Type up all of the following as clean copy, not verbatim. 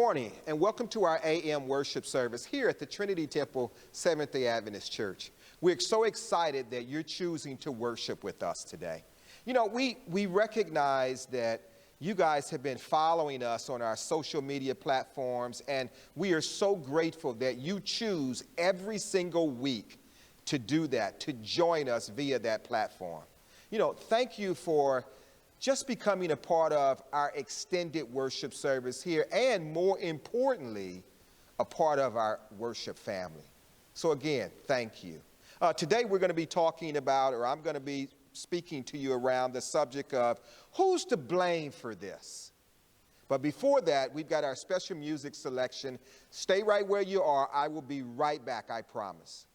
morning and welcome to our AM worship service here at the Trinity Temple Seventh-day Adventist Church. We're so excited that you're choosing to worship with us today. You know, we recognize that you guys have been following us on our social media platforms, and we are so grateful that you choose every single week to do that, to join us via that platform. You know, thank you for just becoming a part of our extended worship service here, and more importantly, a part of our worship family. So again, thank you. Today we're going to be talking about, or I'm going to be speaking to you around the subject of who's to blame for this. But before that, we've got our special music selection. Stay right where you are. I will be right back, I promise.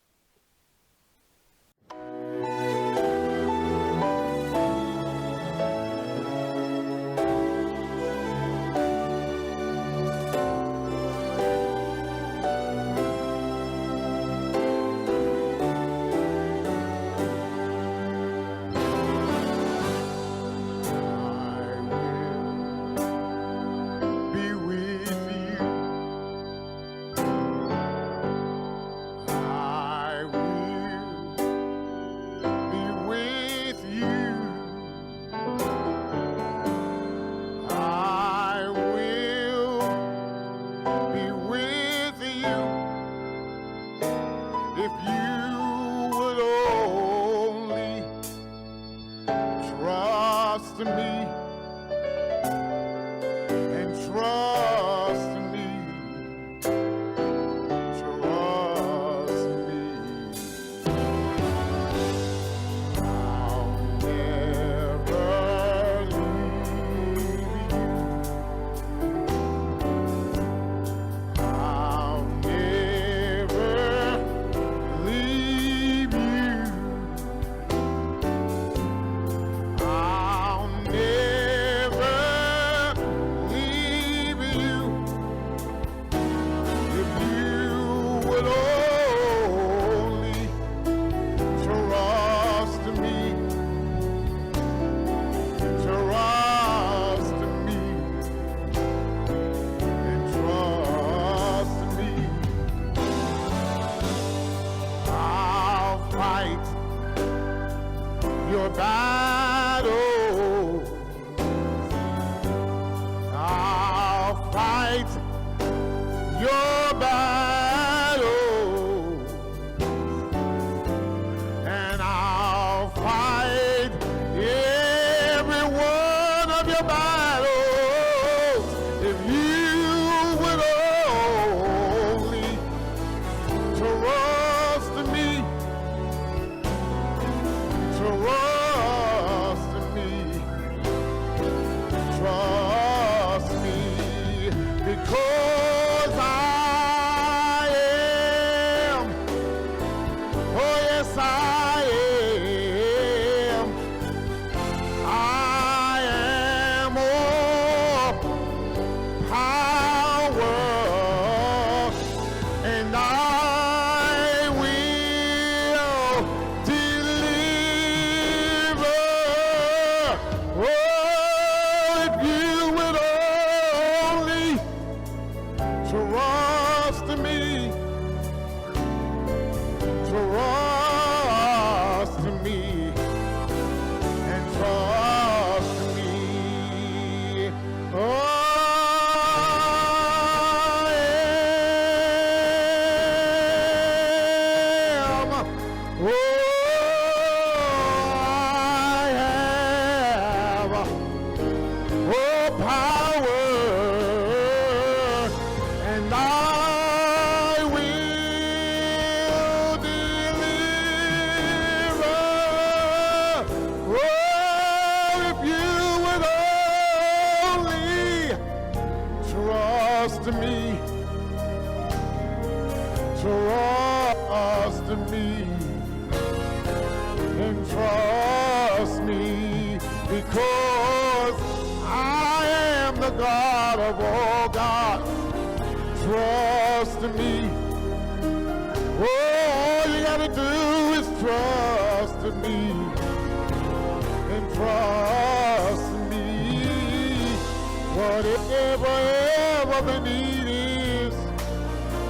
Whatever all they need is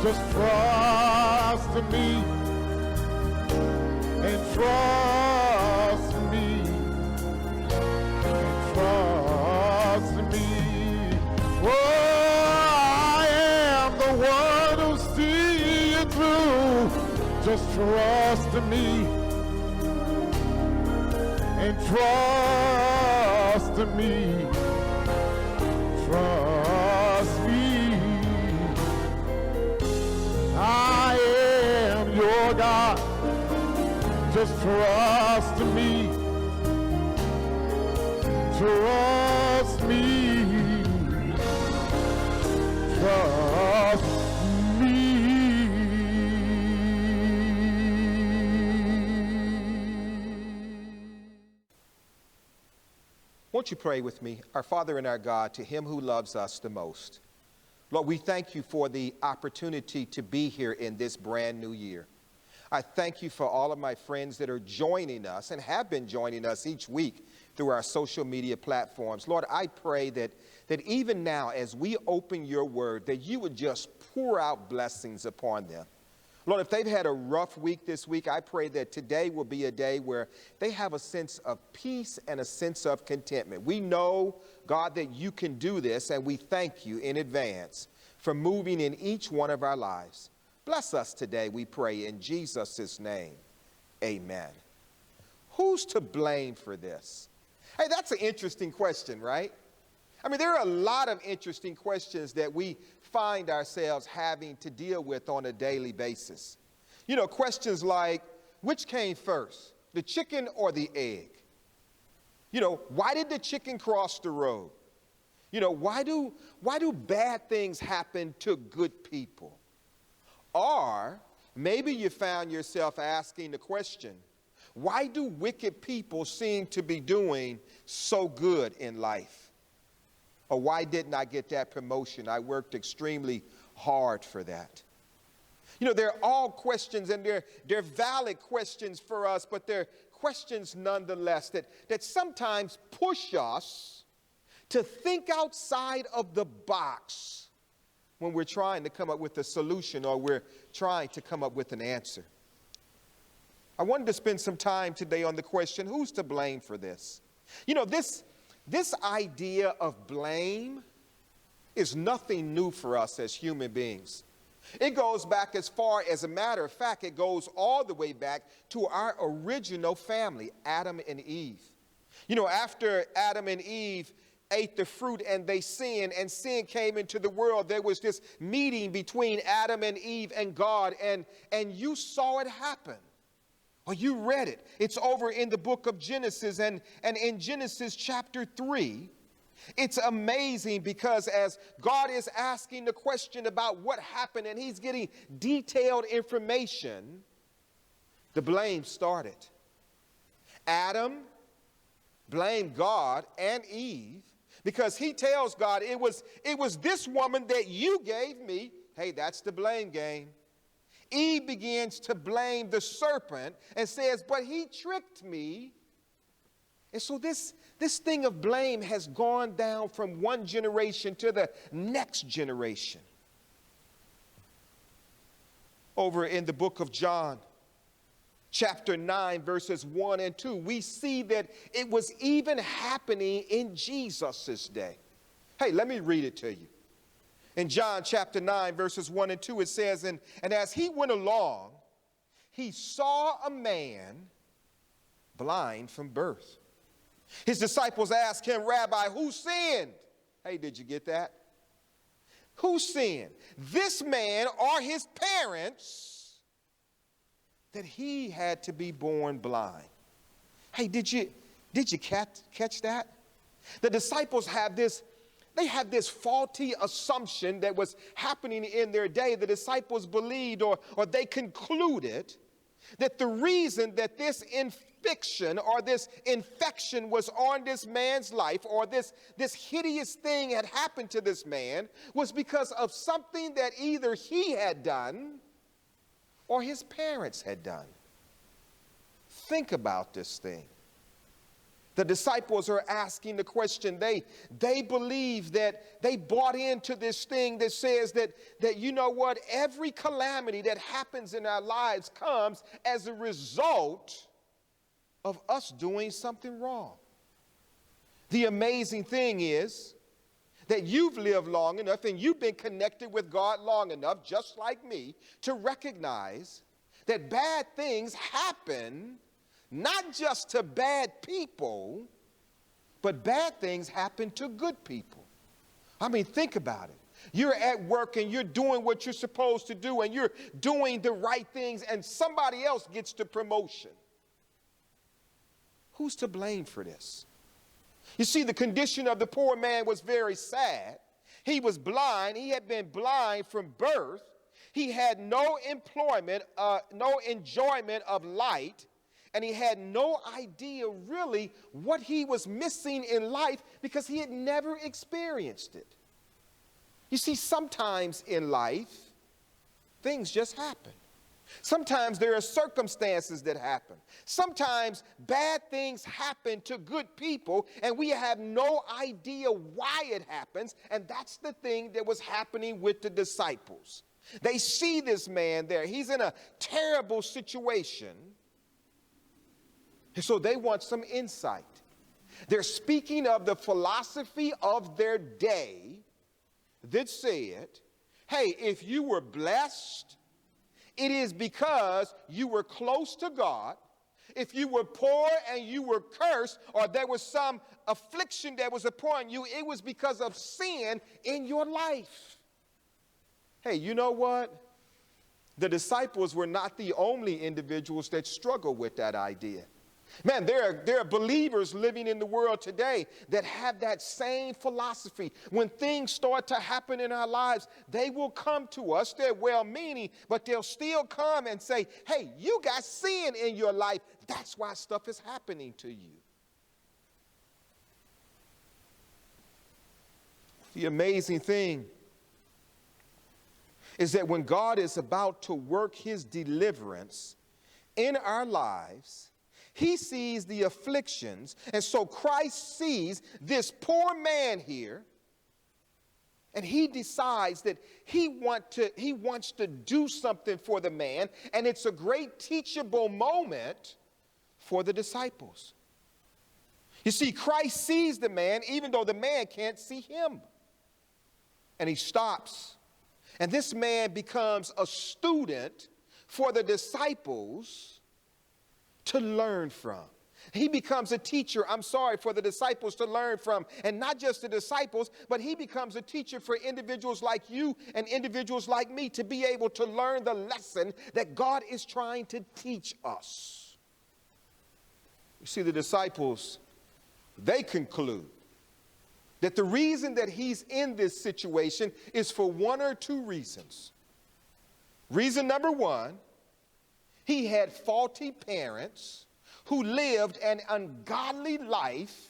just trust me and trust me and trust me. Oh, I am the one who'll see you through. Just trust me and trust me. Trust me. I am your God. Just trust me. Trust me. Trust me. Won't you pray with me? Our Father and our God, to him who loves us the most. Lord, we thank you for the opportunity to be here in this brand new year. I thank you for all of my friends that are joining us and have been joining us each week through our social media platforms. Lord, I pray that even now as we open your word, that you would just pour out blessings upon them. Lord, if they've had a rough week this week, I pray that today will be a day where they have a sense of peace and a sense of contentment. We know, God, that you can do this, and we thank you in advance for moving in each one of our lives. Bless us today, we pray, in Jesus' name. Amen. Who's to blame for this? Hey, that's an interesting question, right? I mean, there are a lot of interesting questions that we find ourselves having to deal with on a daily basis. You know, questions like, which came first, the chicken or the egg? You know, why did the chicken cross the road? You know, why do bad things happen to good people? Or maybe you found yourself asking the question, why do wicked people seem to be doing so good in life? Or why didn't I get that promotion? I worked extremely hard for that. You know, they're all questions, and they're valid questions for us, but they're questions nonetheless that sometimes push us to think outside of the box when we're trying to come up with a solution or we're trying to come up with an answer. I wanted to spend some time today on the question, who's to blame for this? You know, this idea of blame is nothing new for us as human beings. It goes back as far, as a matter of fact, it goes all the way back to our original family, Adam and Eve. You know, after Adam and Eve ate the fruit and they sinned and sin came into the world, there was this meeting between Adam and Eve and God, and you saw it happen. Well, you read it. It's over in the book of Genesis, and in Genesis chapter 3, it's amazing because as God is asking the question about what happened and he's getting detailed information, the blame started. Adam blamed God and Eve because he tells God, it was this woman that you gave me. Hey, that's the blame game. Eve begins to blame the serpent and says, but he tricked me. And so this thing of blame has gone down from one generation to the next generation. Over in the book of John, chapter 9, verses 1 and 2, we see that it was even happening in Jesus' day. Hey, let me read it to you. In John chapter 9, verses 1 and 2, it says, and as he went along, he saw a man blind from birth. His disciples asked him, Rabbi, who sinned? Hey, did you get that? Who sinned? This man or his parents, that he had to be born blind? Hey, did you catch that? The disciples have this faulty assumption that was happening in their day. The disciples believed or they concluded that the reason that this infection or this infection was on this man's life, or this hideous thing had happened to this man, was because of something that either he had done or his parents had done. Think about this thing. The disciples are asking the question. They believe that they bought into this thing that says that you know what, every calamity that happens in our lives comes as a result of us doing something wrong. The amazing thing is that you've lived long enough and you've been connected with God long enough, just like me, to recognize that bad things happen not just to bad people, but bad things happen to good people. I mean, think about it. You're at work and you're doing what you're supposed to do and you're doing the right things and somebody else gets the promotion. Who's to blame for this? You see, the condition of the poor man was very sad. He was blind. He had been blind from birth. He had no employment, no enjoyment of light. And he had no idea really what he was missing in life because he had never experienced it. You see, sometimes in life, things just happen. Sometimes there are circumstances that happen. Sometimes bad things happen to good people and we have no idea why it happens. And that's the thing that was happening with the disciples. They see this man there. He's in a terrible situation. And so they want some insight. They're speaking of the philosophy of their day that said, hey, if you were blessed, it is because you were close to God. If you were poor and you were cursed, or there was some affliction that was upon you, it was because of sin in your life. Hey, you know what? The disciples were not the only individuals that struggled with that idea. Man, there are believers living in the world today that have that same philosophy. When things start to happen in our lives, they will come to us. They're well-meaning, but they'll still come and say, hey, you got sin in your life. That's why stuff is happening to you. The amazing thing is that when God is about to work his deliverance in our lives, he sees the afflictions, and so Christ sees this poor man here, and he decides that he wants to do something for the man, and it's a great teachable moment for the disciples. You see, Christ sees the man even though the man can't see him, and he stops, and this man becomes a student for the disciples to learn from. He becomes a teacher, for the disciples to learn from. And not just the disciples, but he becomes a teacher for individuals like you and individuals like me to be able to learn the lesson that God is trying to teach us. You see, the disciples, they conclude that the reason that he's in this situation is for one or two reasons. Reason number one, he had faulty parents who lived an ungodly life,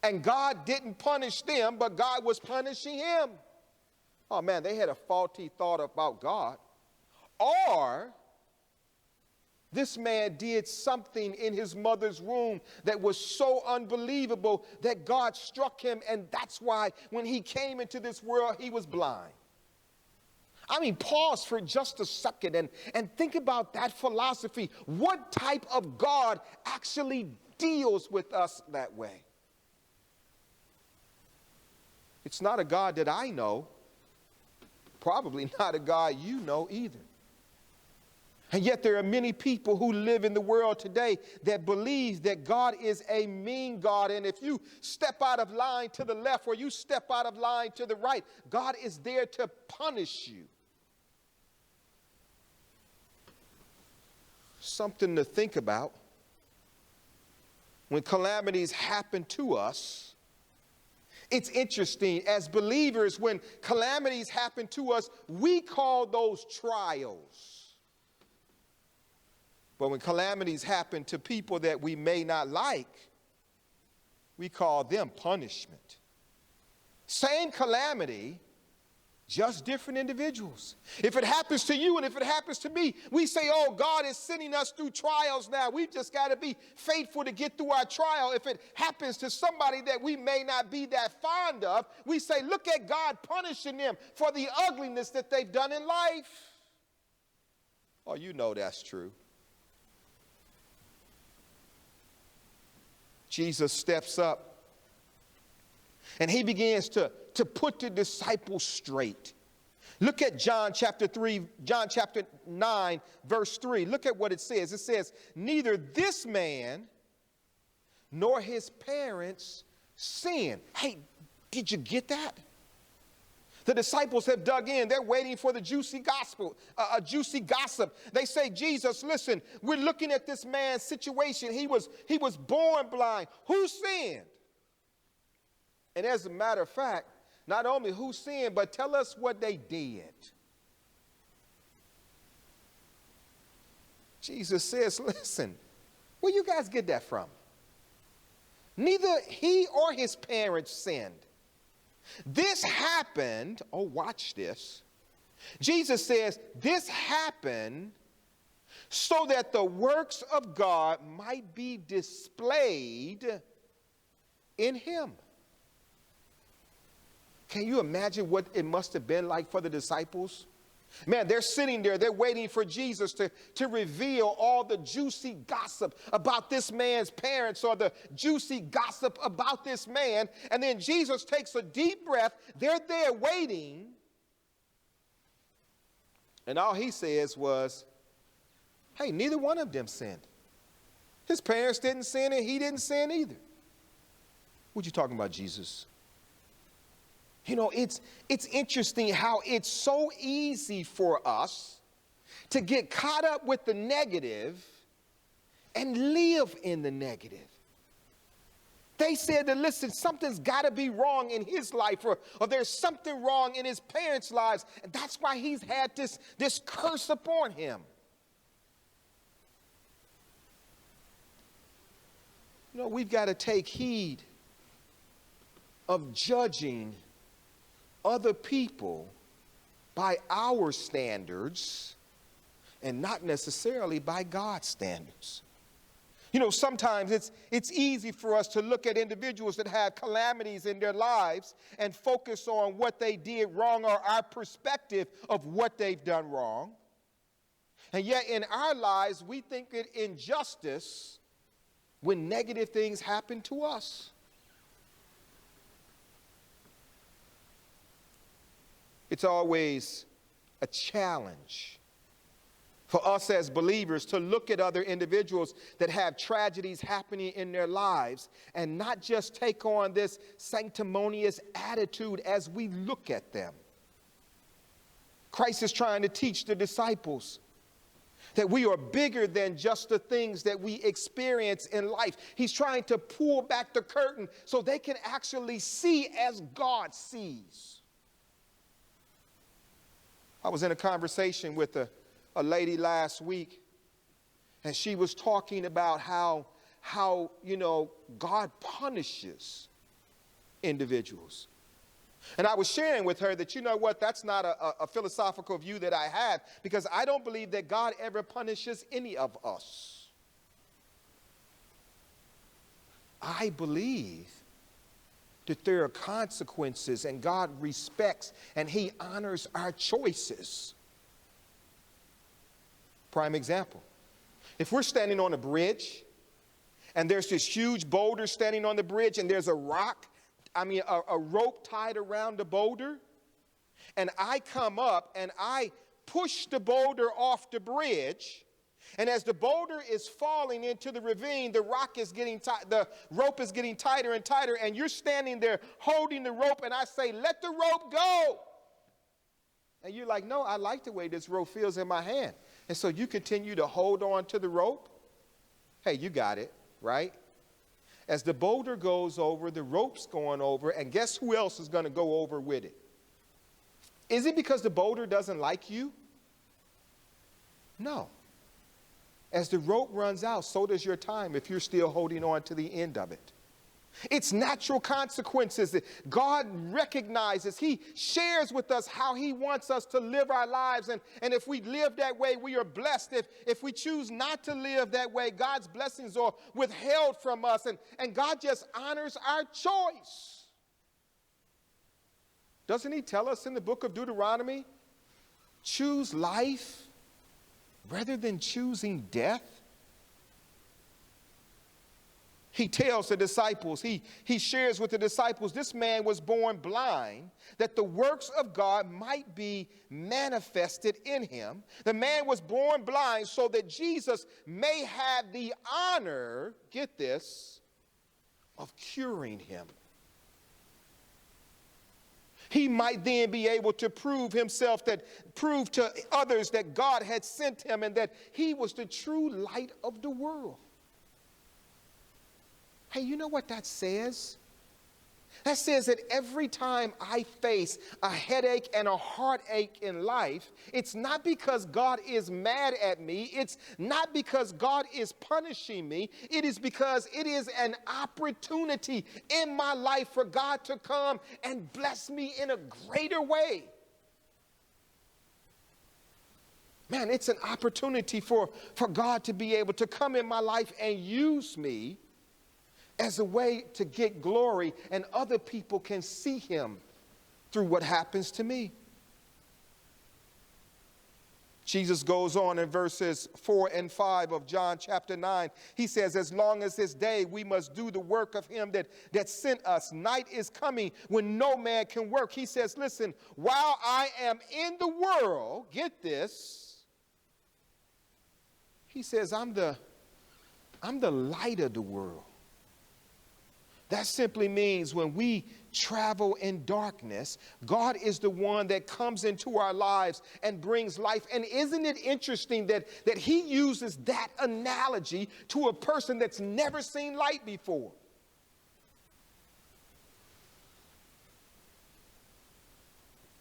and God didn't punish them, but God was punishing him. Oh man, they had a faulty thought about God. Or this man did something in his mother's womb that was so unbelievable that God struck him, and that's why when he came into this world, he was blind. I mean, pause for just a second and think about that philosophy. What type of God actually deals with us that way? It's not a God that I know, probably not a God you know either. And yet there are many people who live in the world today that believe that God is a mean God, and if you step out of line to the left or you step out of line to the right, God is there to punish you. Something to think about. When calamities happen to us, it's interesting. As believers, when calamities happen to us, we call those trials. But when calamities happen to people that we may not like, we call them punishment. Same calamity, Just different individuals. If it happens to you and if it happens to me, we say, oh, God is sending us through trials now. We've just got to be faithful to get through our trial. If it happens to somebody that we may not be that fond of, we say, look at God punishing them for the ugliness that they've done in life. Oh, you know that's true. Jesus steps up and he begins to put the disciples straight. Look at John chapter 9, verse 3. Look at what it says. It says, neither this man nor his parents sinned. Hey, did you get that? The disciples have dug in. They're waiting for the juicy gospel, a juicy gossip. They say, Jesus, listen, we're looking at this man's situation. He was born blind. Who sinned? And as a matter of fact, not only who sinned, but tell us what they did. Jesus says, listen, where you guys get that from? Neither he or his parents sinned. This happened, oh, watch this. Jesus says, this happened so that the works of God might be displayed in him. Can you imagine what it must have been like for the disciples? Man, they're sitting there, they're waiting for Jesus to reveal all the juicy gossip about this man's parents or the juicy gossip about this man. And then Jesus takes a deep breath. They're there waiting. And all he says was, hey, neither one of them sinned. His parents didn't sin and he didn't sin either. What you talking about, Jesus? You know, it's interesting how it's so easy for us to get caught up with the negative and live in the negative. They said that, listen, something's got to be wrong in his life or there's something wrong in his parents' lives. And that's why he's had this curse upon him. You know, we've got to take heed of judging other people by our standards and not necessarily by God's standards. You know, sometimes it's easy for us to look at individuals that have calamities in their lives and focus on what they did wrong or our perspective of what they've done wrong. And yet in our lives, we think it injustice when negative things happen to us. It's always a challenge for us as believers to look at other individuals that have tragedies happening in their lives and not just take on this sanctimonious attitude as we look at them. Christ is trying to teach the disciples that we are bigger than just the things that we experience in life. He's trying to pull back the curtain so they can actually see as God sees. I was in a conversation with a lady last week, and she was talking about how you know, God punishes individuals. And I was sharing with her that, you know what, that's not a philosophical view that I have, because I don't believe that God ever punishes any of us. I believe that there are consequences and God respects and he honors our choices. Prime example. If we're standing on a bridge and there's this huge boulder standing on the bridge and there's a rope tied around the boulder, and I come up and I push the boulder off the bridge, and as the boulder is falling into the ravine, the rope is getting tighter and tighter, and you're standing there holding the rope, and I say, let the rope go. And you're like, no, I like the way this rope feels in my hand. And so you continue to hold on to the rope. Hey, you got it, right? As the boulder goes over, the rope's going over, and guess who else is going to go over with it? Is it because the boulder doesn't like you? No. As the rope runs out, so does your time if you're still holding on to the end of it. It's natural consequences that God recognizes. He shares with us how he wants us to live our lives. And if we live that way, we are blessed. If we choose not to live that way, God's blessings are withheld from us. And God just honors our choice. Doesn't he tell us in the book of Deuteronomy, choose life rather than choosing death? He tells the disciples, he shares with the disciples, this man was born blind, that the works of God might be manifested in him. The man was born blind so that Jesus may have the honor, get this, of curing him. He might then be able to prove to others that God had sent him and that he was the true light of the world. Hey, you know what that says? That says that every time I face a headache and a heartache in life, it's not because God is mad at me. It's not because God is punishing me. It is because it is an opportunity in my life for God to come and bless me in a greater way. Man, it's an opportunity for God to be able to come in my life and use me as a way to get glory, and other people can see him through what happens to me. Jesus goes on in verses 4 and 5 of John chapter 9. He says, as long as this day we must do the work of him that sent us. Night is coming when no man can work. He says, listen, while I am in the world, get this, he says, I'm the light of the world. That simply means when we travel in darkness, God is the one that comes into our lives and brings life. And isn't it interesting that he uses that analogy to a person that's never seen light before?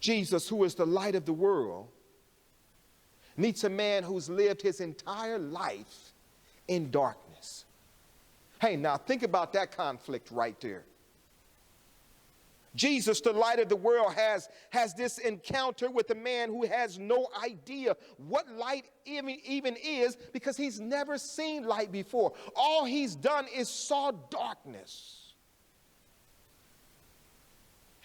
Jesus, who is the light of the world, meets a man who's lived his entire life in darkness. Hey, now think about that conflict right there. Jesus, the light of the world, has this encounter with a man who has no idea what light even is, because he's never seen light before. All he's done is saw darkness.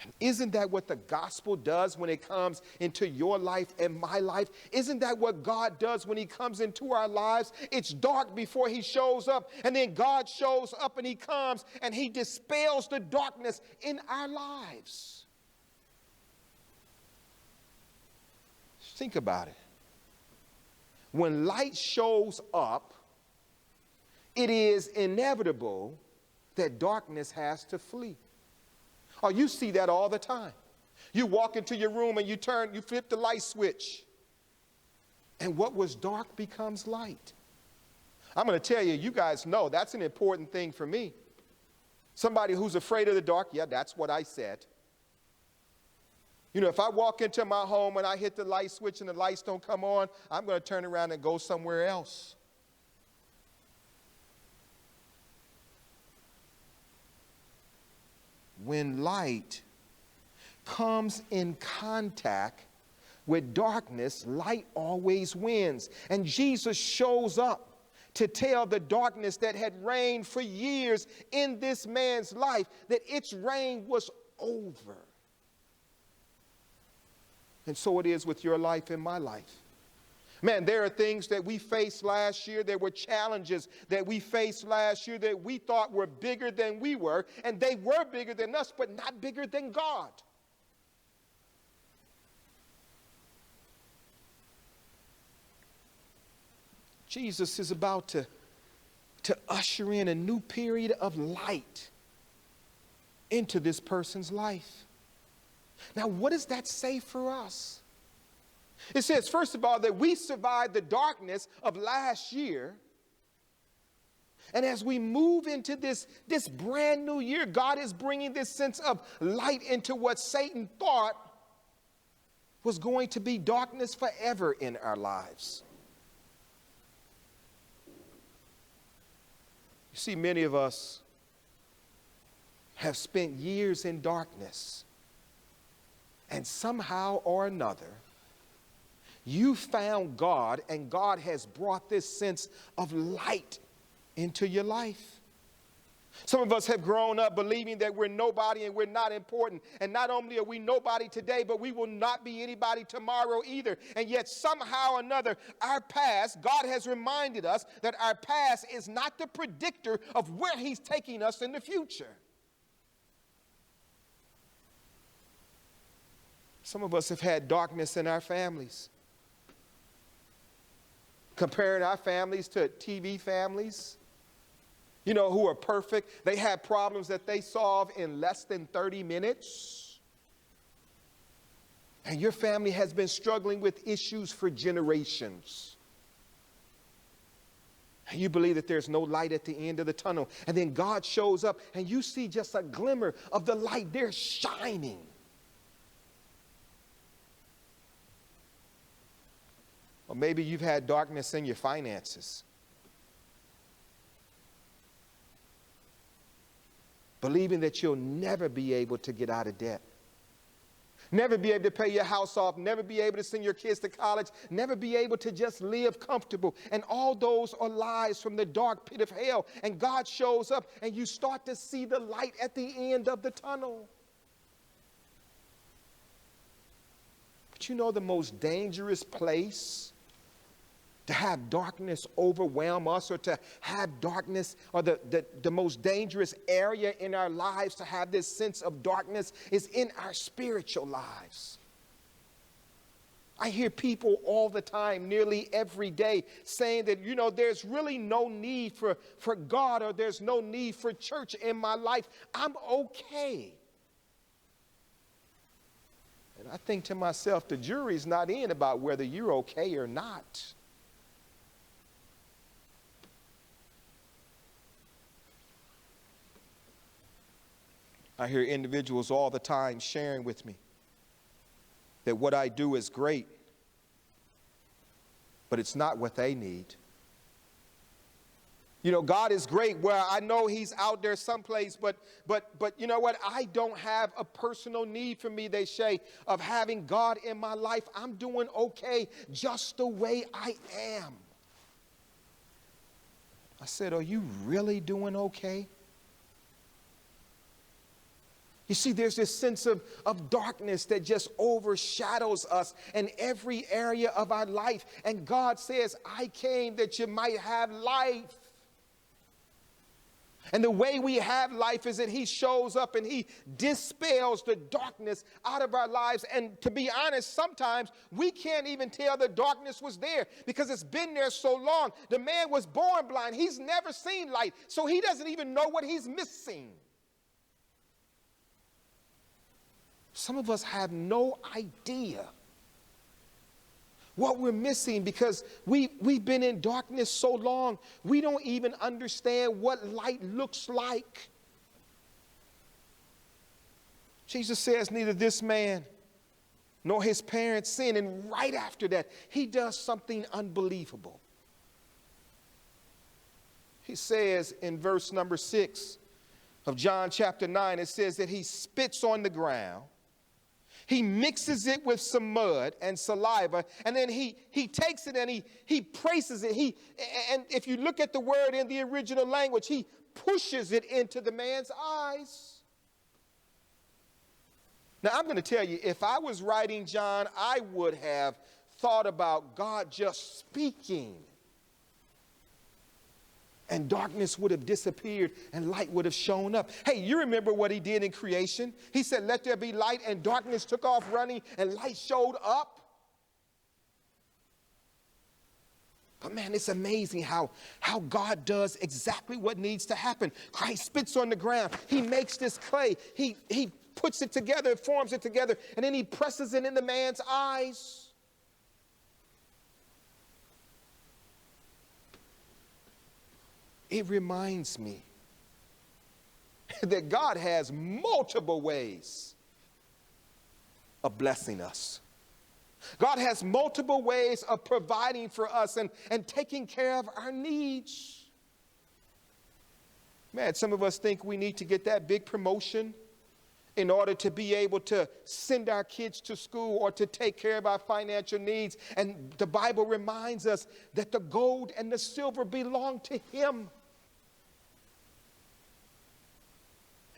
And isn't that what the gospel does when it comes into your life and my life? Isn't that what God does when he comes into our lives? It's dark before he shows up, and then God shows up and he comes and he dispels the darkness in our lives. Think about it. When light shows up, it is inevitable that darkness has to flee. Oh, you see that all the time. You walk into your room and you flip the light switch, and what was dark becomes light. I'm going to tell you, you guys know that's an important thing for me. Somebody who's afraid of the dark, yeah, that's what I said. You know, if I walk into my home and I hit the light switch and the lights don't come on, I'm going to turn around and go somewhere else. When light comes in contact with darkness, light always wins. And Jesus shows up to tell the darkness that had reigned for years in this man's life that its reign was over. And so it is with your life and my life. Man, there are things that we faced last year. There were challenges that we faced last year that we thought were bigger than we were, and they were bigger than us, but not bigger than God. Jesus is about to usher in a new period of light into this person's life. Now, what does that say for us? It says, first of all, that we survived the darkness of last year. And as we move into this brand new year, God is bringing this sense of light into what Satan thought was going to be darkness forever in our lives. You see, many of us, have spent years in darkness, and somehow or another, you found God, and God has brought this sense of light into your life. Some of us have grown up believing that we're nobody and we're not important. And not only are we nobody today, but we will not be anybody tomorrow either. And yet somehow or another, our past, God has reminded us that our past is not the predictor of where he's taking us in the future. Some of us have had darkness in our families. Comparing our families to TV families, who are perfect. They have problems that they solve in less than 30 minutes. And your family has been struggling with issues for generations. And you believe that there's no light at the end of the tunnel. And then God shows up and you see just a glimmer of the light. They're shining. Or maybe you've had darkness in your finances. Believing that you'll never be able to get out of debt. Never be able to pay your house off. Never be able to send your kids to college. Never be able to just live comfortable. And all those are lies from the dark pit of hell. And God shows up and you start to see the light at the end of the tunnel. But the most dangerous place to have darkness overwhelm us, or to have darkness, or the most dangerous area in our lives to have this sense of darkness, is in our spiritual lives. I hear people all the time, nearly every day, saying that, there's really no need for God, or there's no need for church in my life. I'm okay. And I think to myself, the jury's not in about whether you're okay or not. I hear individuals all the time sharing with me that what I do is great, but it's not what they need. God is great where I know he's out there someplace, but you know what? I don't have a personal need for me, they say, of having God in my life. I'm doing okay just the way I am. I said, are you really doing okay? You see, there's this sense of darkness that just overshadows us in every area of our life. And God says, I came that you might have life. And the way we have life is that he shows up and he dispels the darkness out of our lives. And to be honest, sometimes we can't even tell the darkness was there because it's been there so long. The man was born blind. He's never seen light, so he doesn't even know what he's missing. Some of us have no idea what we're missing because we've been in darkness so long, we don't even understand what light looks like. Jesus says, neither this man nor his parents sin. And right after that, he does something unbelievable. He says in verse number 6 of John chapter 9, it says that he spits on the ground. He mixes it with some mud and saliva, and then he takes it and he presses it. And if you look at the word in the original language, he pushes it into the man's eyes. Now, I'm going to tell you, if I was writing John, I would have thought about God just speaking. And darkness would have disappeared and light would have shown up. Hey, you remember what he did in creation? He said, let there be light, and darkness took off running and light showed up. But man, it's amazing how God does exactly what needs to happen. Christ spits on the ground. He makes this clay. He puts it together, forms it together, and then he presses it in the man's eyes. It reminds me that God has multiple ways of blessing us. God has multiple ways of providing for us and taking care of our needs. Man, some of us think we need to get that big promotion in order to be able to send our kids to school or to take care of our financial needs. And the Bible reminds us that the gold and the silver belong to Him.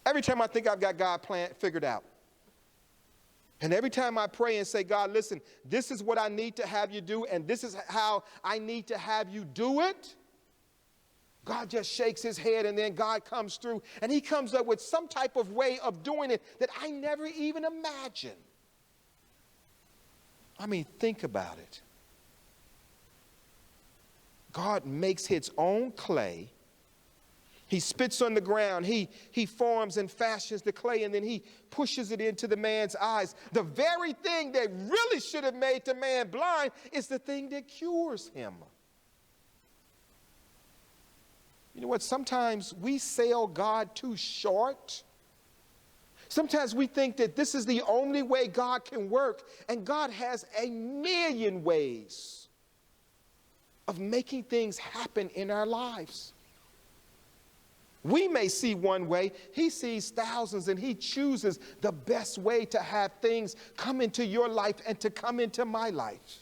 Every time I think I've got God figured out, and every time I pray and say, God, listen, this is what I need to have you do, and this is how I need to have you do it, God just shakes His head, and then God comes through, and He comes up with some type of way of doing it that I never even imagined. I mean, think about it. God makes His own clay. He spits on the ground. He forms and fashions the clay, and then He pushes it into the man's eyes. The very thing that really should have made the man blind is the thing that cures him. You know what? Sometimes we sell God too short. Sometimes we think that this is the only way God can work, and God has a million ways of making things happen in our lives. We may see one way, He sees thousands, and He chooses the best way to have things come into your life and to come into my life.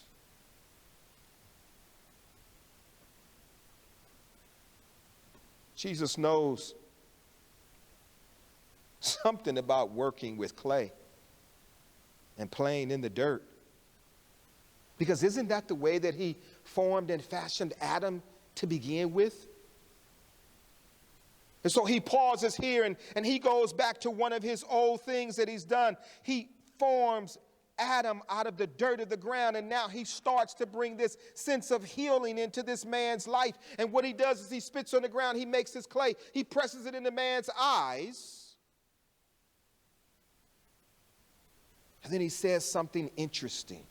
Jesus knows something about working with clay and playing in the dirt. Because isn't that the way that He formed and fashioned Adam to begin with? And so He pauses here and He goes back to one of His old things that He's done. He forms Adam out of the dirt of the ground, and now He starts to bring this sense of healing into this man's life. And what He does is He spits on the ground, He makes His clay, He presses it in the man's eyes, and then He says something interesting.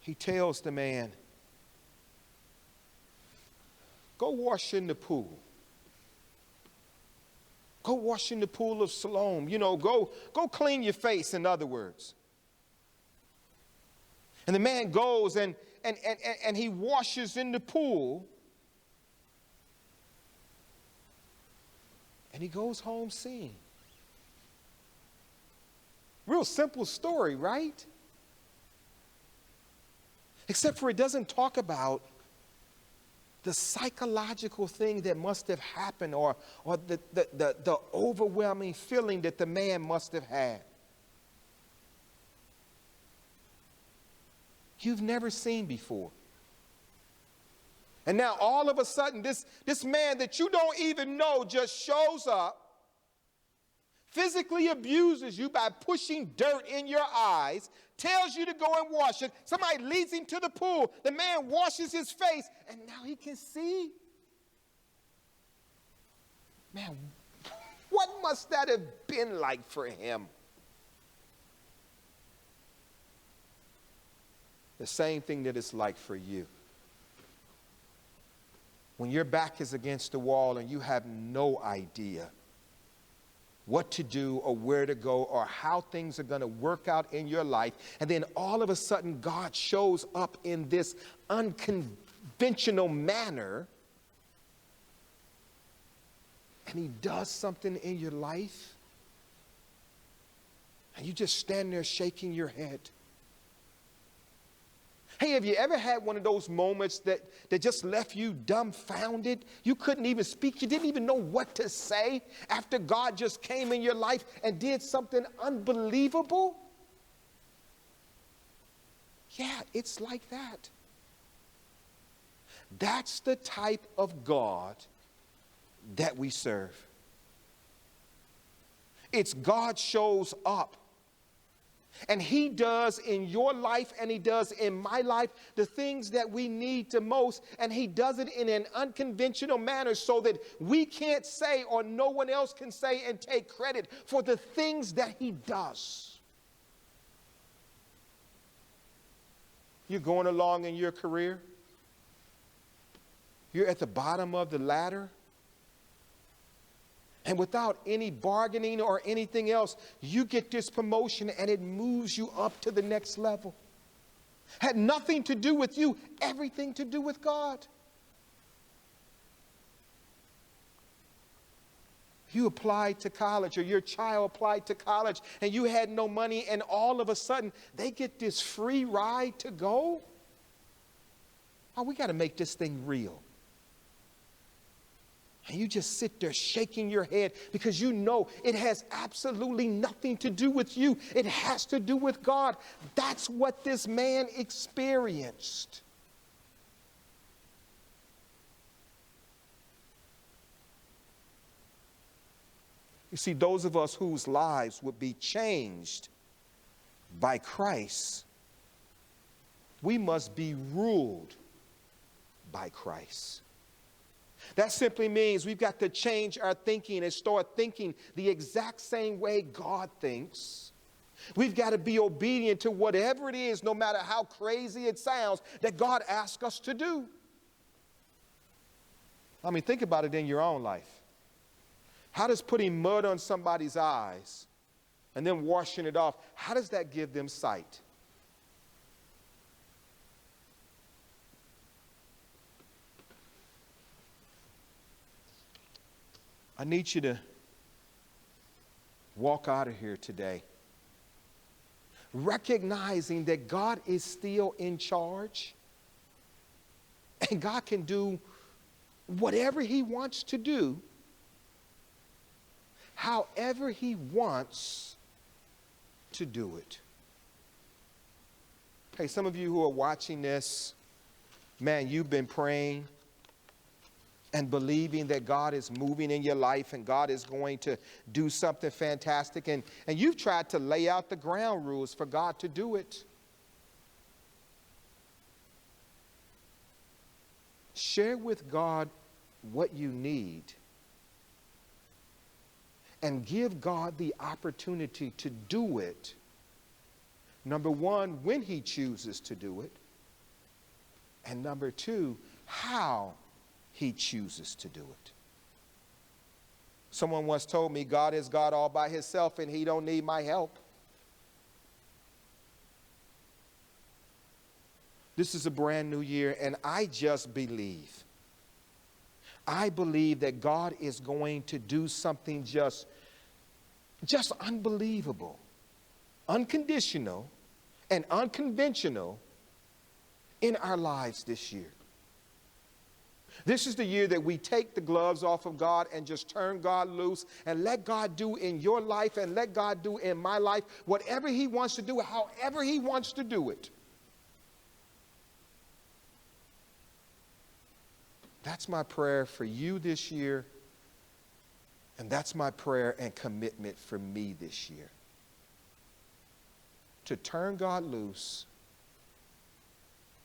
He tells the man, go wash in the pool. Go wash in the pool of Siloam. You know, go clean your face, in other words. And the man goes and he washes in the pool. And he goes home seeing. Real simple story, right? Except for it doesn't talk about the psychological thing that must have happened, or the overwhelming feeling that the man must have had. You've never seen before. And now all of a sudden this man that you don't even know just shows up, physically abuses you by pushing dirt in your eyes, tells you to go and wash it. Somebody leads him to the pool. The man washes his face, and now he can see. Man, what must that have been like for him? The same thing that it's like for you. When your back is against the wall and you have no idea what to do or where to go or how things are going to work out in your life, and then all of a sudden God shows up in this unconventional manner, and He does something in your life, and you just stand there shaking your head. Hey, have you ever had one of those moments that just left you dumbfounded? You couldn't even speak. You didn't even know what to say after God just came in your life and did something unbelievable? Yeah, it's like that. That's the type of God that we serve. It's God shows up. And He does in your life, and He does in my life the things that we need the most, and He does it in an unconventional manner so that we can't say, or no one else can say and take credit for the things that He does. You're going along in your career. You're at the bottom of the ladder. And without any bargaining or anything else, you get this promotion and it moves you up to the next level. Had nothing to do with you, everything to do with God. You applied to college, or your child applied to college, and you had no money, and all of a sudden they get this free ride to go? Oh, we got to make this thing real. And you just sit there shaking your head because you know it has absolutely nothing to do with you. It has to do with God. That's what this man experienced. You see, those of us whose lives would be changed by Christ, we must be ruled by Christ. That simply means we've got to change our thinking and start thinking the exact same way God thinks. We've got to be obedient to whatever it is, no matter how crazy it sounds, that God asks us to do. I mean, think about it in your own life. How does putting mud on somebody's eyes and then washing it off, how does that give them sight? I need you to walk out of here today recognizing that God is still in charge and God can do whatever He wants to do, however He wants to do it. Hey, some of you who are watching this, man, you've been praying and believing that God is moving in your life and God is going to do something fantastic. And you've tried to lay out the ground rules for God to do it. Share with God what you need and give God the opportunity to do it. Number one, when He chooses to do it. And number two, how He chooses to do it. Someone once told me God is God all by Himself and He don't need my help. This is a brand new year and I just believe. I believe that God is going to do something just unbelievable, unconditional, and unconventional in our lives this year. This is the year that we take the gloves off of God and just turn God loose and let God do in your life and let God do in my life whatever He wants to do, however He wants to do it. That's my prayer for you this year, and that's my prayer and commitment for me this year. To turn God loose,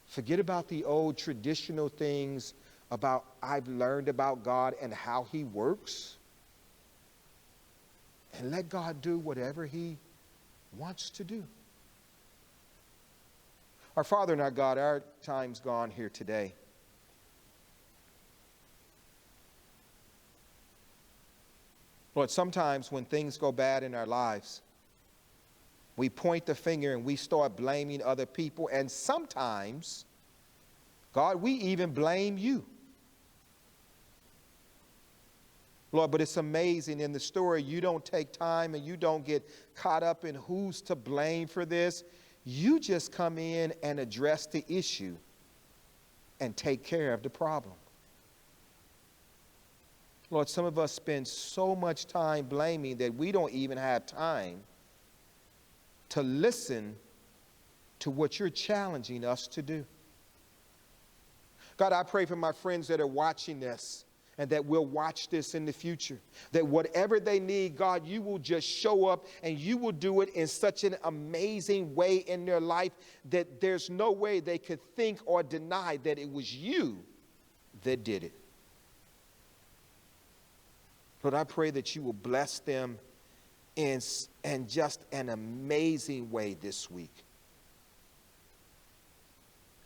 forget about the old traditional things about I've learned about God and how He works, and let God do whatever He wants to do. Our Father and our God, our time's gone here today. Lord, sometimes when things go bad in our lives, we point the finger and we start blaming other people, and sometimes, God, we even blame you. Lord, but it's amazing in the story, you don't take time and you don't get caught up in who's to blame for this. You just come in and address the issue and take care of the problem. Lord, some of us spend so much time blaming that we don't even have time to listen to what you're challenging us to do. God, I pray for my friends that are watching this and that will watch this in the future, that whatever they need, God, you will just show up and you will do it in such an amazing way in their life that there's no way they could think or deny that it was you that did it. Lord, I pray that you will bless them in just an amazing way this week.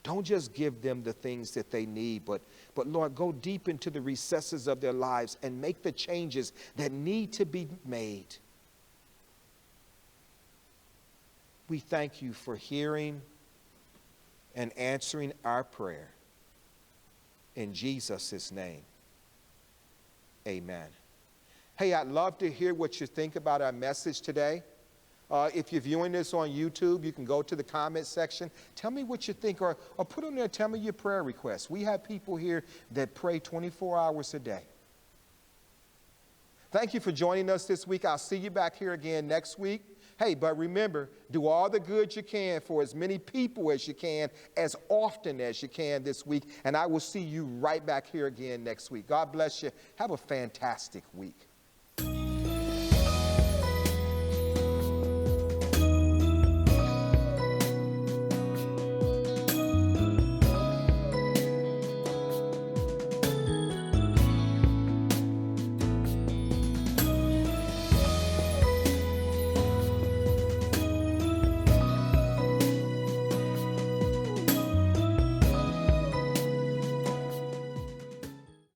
Don't just give them the things that they need, but Lord, go deep into the recesses of their lives and make the changes that need to be made. We thank you for hearing and answering our prayer. In Jesus' name, amen. Hey, I'd love to hear what you think about our message today. If you're viewing this on YouTube, you can go to the comment section. Tell me what you think, or put on there, tell me your prayer requests. We have people here that pray 24 hours a day. Thank you for joining us this week. I'll see you back here again next week. Hey, but remember, do all the good you can for as many people as you can, as often as you can this week, and I will see you right back here again next week. God bless you. Have a fantastic week.